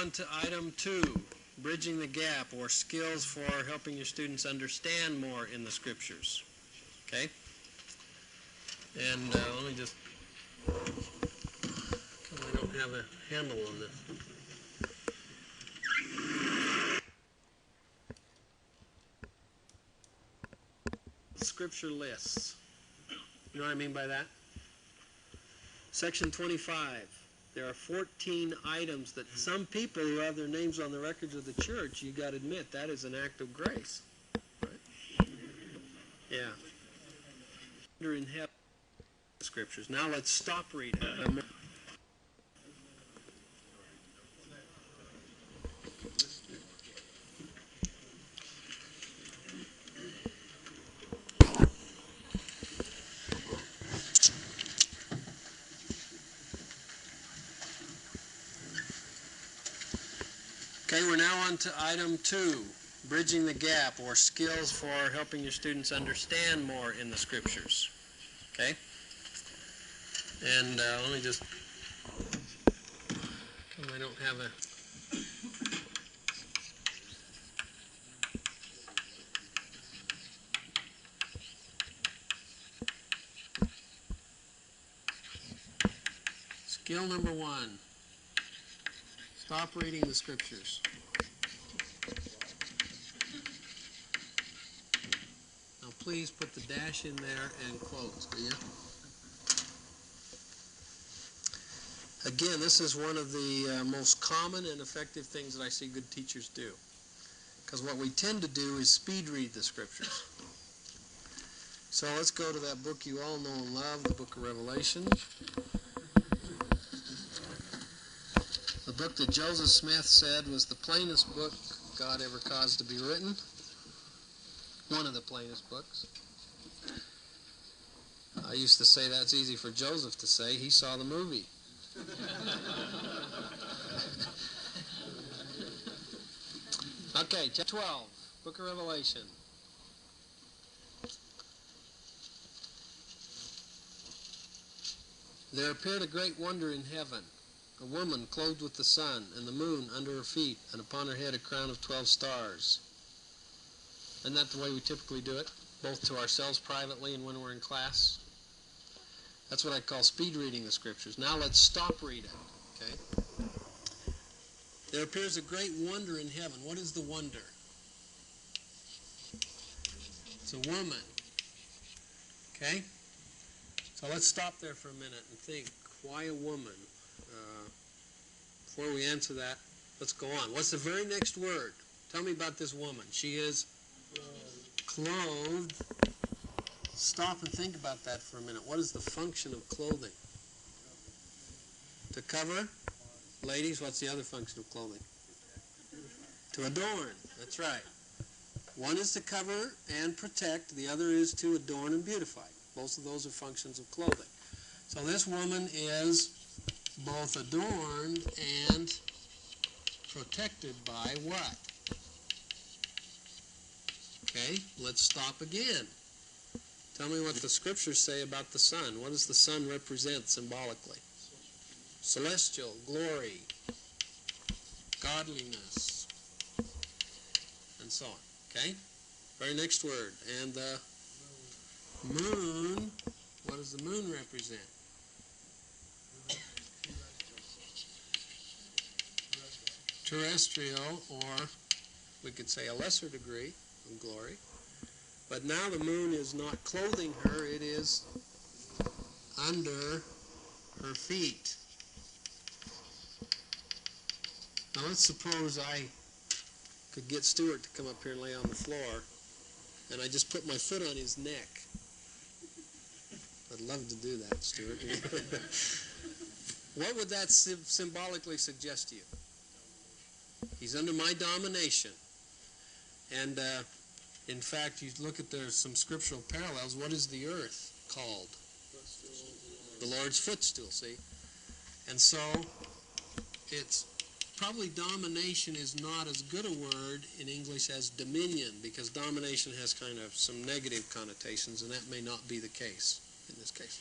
on to item 2, bridging the gap, or skills for helping your students understand more in the scriptures. Okay? And let me just, I don't have a handle on this. Scripture lists. You know what I mean by that? Section 25. There are 14 items that some people who have their names on the records of the church, you got to admit, that is an act of grace. Right? Yeah. In heaven, scriptures. Now let's stop reading. Okay, we're now on to item 2, bridging the gap, or skills for helping your students understand more in the scriptures. Okay? And let me just, I don't have a, skill number 1, stop reading the scriptures. Now please put the dash in there and quotes, will you? Again, this is one of the most common and effective things that I see good teachers do. Because what we tend to do is speed read the scriptures. So let's go to that book you all know and love, the book of Revelation. The book that Joseph Smith said was the plainest book God ever caused to be written. One of the plainest books. I used to say that's easy for Joseph to say. He saw the movie. Okay, chapter 12, book of Revelation. There appeared a great wonder in heaven, a woman clothed with the sun and the moon under her feet, and upon her head a crown of 12 stars. Isn't that the way we typically do it, both to ourselves privately and when we're in class? That's what I call speed reading the scriptures. Now let's stop reading, okay? There appears a great wonder in heaven. What is the wonder? It's a woman, okay? So let's stop there for a minute and think, why a woman? Before we answer that, let's go on. What's the very next word? Tell me about this woman. She is clothed. Stop and think about that for a minute. What is the function of clothing? To cover? Ladies, what's the other function of clothing? To adorn. That's right. One is to cover and protect. The other is to adorn and beautify. Both of those are functions of clothing. So this woman is both adorned and protected by what? Okay, let's stop again. Tell me what the scriptures say about the sun. What does the sun represent symbolically? Celestial, glory, godliness, and so on. Okay? Very next word. And the moon, what does the moon represent? Terrestrial, or we could say a lesser degree of glory. But now the moon is not clothing her, it is under her feet. Now let's suppose I could get Stuart to come up here and lay on the floor, and I just put my foot on his neck. I'd love to do that, Stuart. What would that symbolically suggest to you? He's under my domination. And in fact, you look at there's some scriptural parallels. What is the earth called? The Lord's footstool, see? And so it's probably domination is not as good a word in English as dominion, because domination has kind of some negative connotations, and that may not be the case in this case.